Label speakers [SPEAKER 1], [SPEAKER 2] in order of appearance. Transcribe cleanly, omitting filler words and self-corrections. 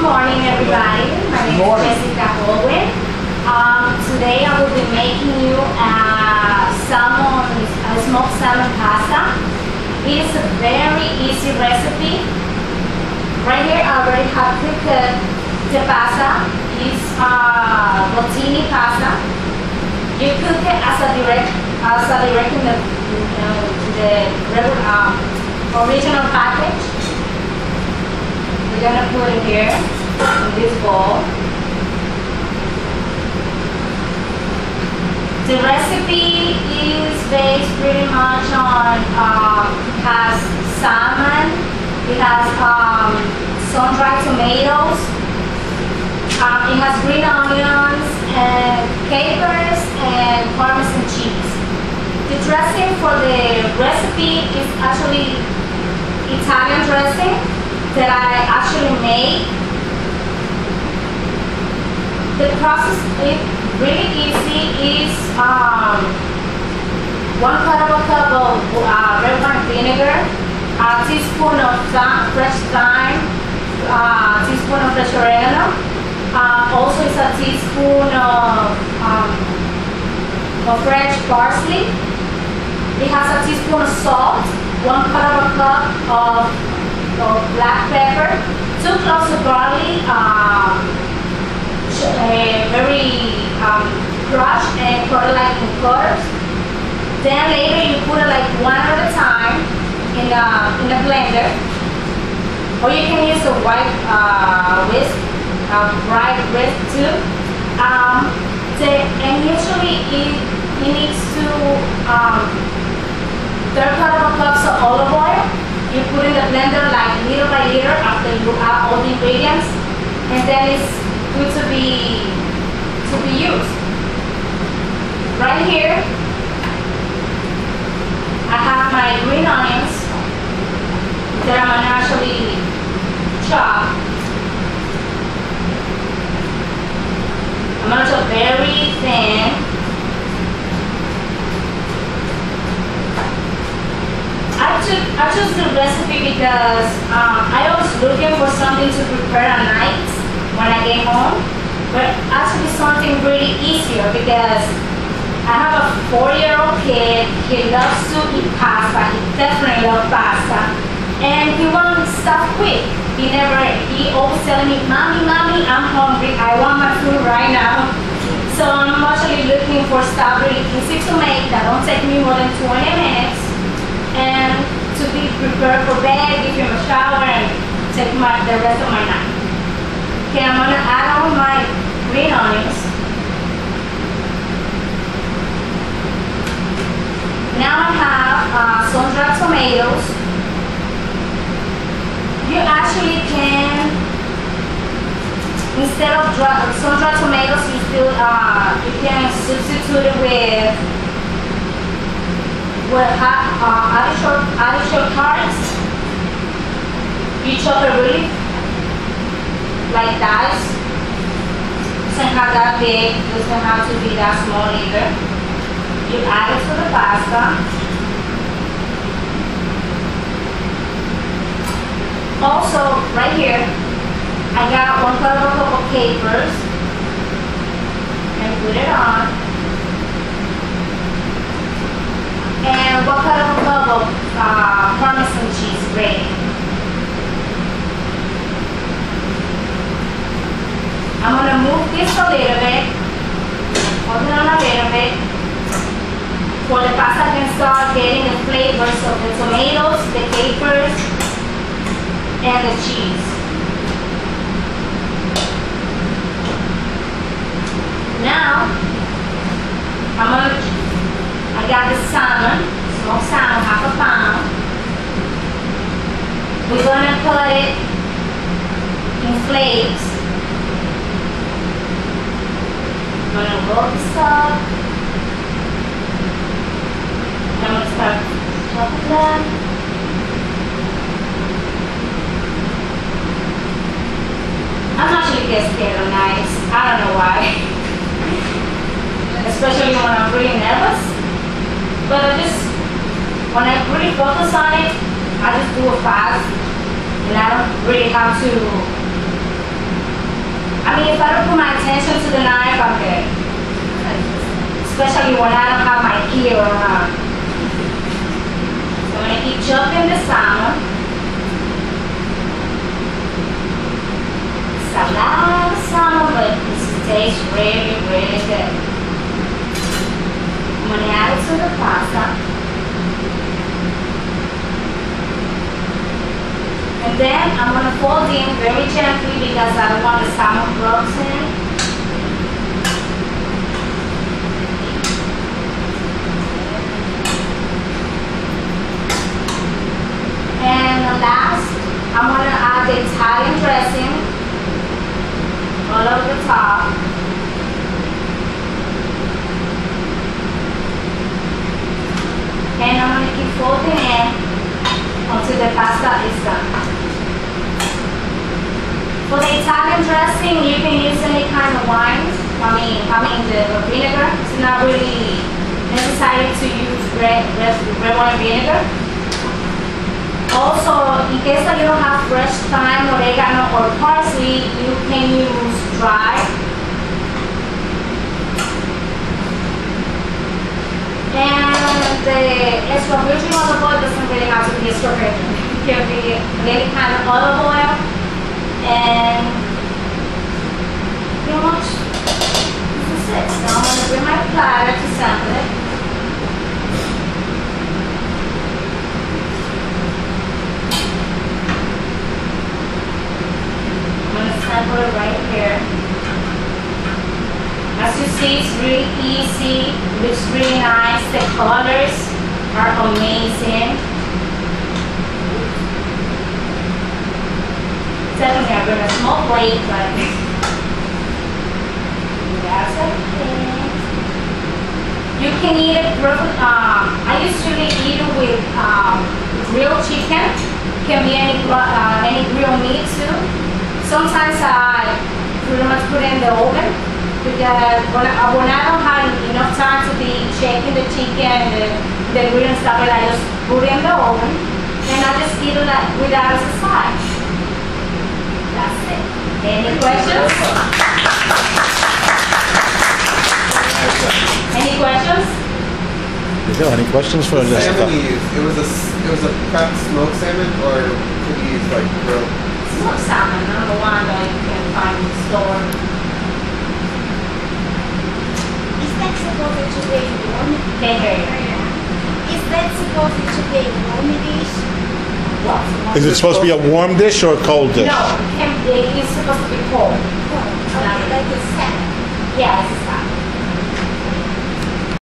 [SPEAKER 1] morning, everybody. My name is Jessica Holwyn. Today I will be making you a smoked salmon pasta. It is a very easy recipe. Right here I already have prepared the pasta. It's rotini pasta. You cook it as a direct in the regular original package. We're gonna put it here in this bowl. The recipe is based pretty much on it has salmon, it has sun-dried tomatoes, it has green onions and capers and Parmesan cheese. The dressing for the recipe is actually Italian dressing that I actually made. The process is really easy. Is 1/4 cup of red wine vinegar, a teaspoon of fresh thyme, a teaspoon of fresh oregano. Also, it's a teaspoon of fresh parsley. It has a teaspoon of salt, 1/4 cup of black pepper, 2 cloves of garlic, very crushed and cut like in quarters. Then later you put it like one at a time in the blender, or you can use a white whisk, bright whisk too. And usually it needs to 3/4 cups of olive oil. You put in the blender like little by little after you add all the ingredients, and then it's good to be used. Right here, I have my green onions that I'm gonna actually chop. I'm gonna chop very thin. I chose the recipe because I was looking for something to prepare at night when I get home, but actually something really easier because I have a 4-year-old kid. He loves to eat pasta. He definitely loves pasta, and he wants stuff quick. He always telling me, "Mommy, I'm hungry. I want my food right now." So I'm actually looking for stuff really easy to make that don't take me more than 20 minutes. And to be prepared for bed, give him a shower, and take the rest of my night. Okay, I'm gonna add all my green onions. Now I have sun-dried tomatoes. You actually can, instead of sun-dried tomatoes, you can substitute it with artichoke carrots. You chop it really like dice. Doesn't have that big, doesn't have to be that small either. You add it to the pasta. Also, right here, I got 1/4 cup of capers and put it on. And 1/4 cup of Parmesan cheese grated. I'm gonna move this a little bit, hold it on a little bit, for the pasta can start getting the flavors of the tomatoes, the capers, and the cheese. Now, I got the salmon, smoked salmon, 1/2 pound. We're gonna cut it in flakes. I'm gonna roll this up. I'm gonna start chopping them. I'm actually get scared of knives. I don't know why. Especially when I'm really nervous. But when I really focus on it, I just do it fast. And I don't really have to I mean, if I don't put my attention to the knife, I'm good. Especially when I don't have my ear around. So I'm gonna keep chopping the salmon. It's a lot of salmon, but this tastes really, really good. I'm gonna add it to the pasta. And then I'm going to fold in very gently because I don't want the salmon frozen. And last, I'm going to add the Italian dressing all over the top. And I'm going to keep folding in until the pasta is done. For the Italian dressing, you can use any kind of wine. I mean the vinegar. It's not really necessary to use red wine vinegar. Also, in case that you don't have fresh thyme, oregano, or parsley, you can use dry. And the extra virgin olive oil doesn't really have to be extra virgin. It can be any kind of olive oil. And pretty much this is it. Now I'm going to bring my platter to sample it. I'm going to sample it right here. As you see, it's really easy. It looks really nice. The colors are amazing. Definitely, I bring a small plate, but that's okay. You can eat it. I usually eat it with grilled chicken. Can be any grilled meat too. Sometimes I pretty much put it in the oven because when I don't have enough time to be checking the chicken and the grill and stuff, I just put it in the oven and I just eat it with that as a side. That's it. Any questions? Any questions?
[SPEAKER 2] Any questions for
[SPEAKER 3] the salmon you used? It was a prepped smoked salmon, or could you use like grilled?
[SPEAKER 1] Smoked salmon, number one that you can find in the store.
[SPEAKER 4] Is that supposed to be warm? Is that supposed to be a warm dish?
[SPEAKER 2] Is it supposed to be a warm dish or a cold dish?
[SPEAKER 1] No, it's supposed to be cold.
[SPEAKER 4] Oh, okay, like a salad.
[SPEAKER 1] Yes.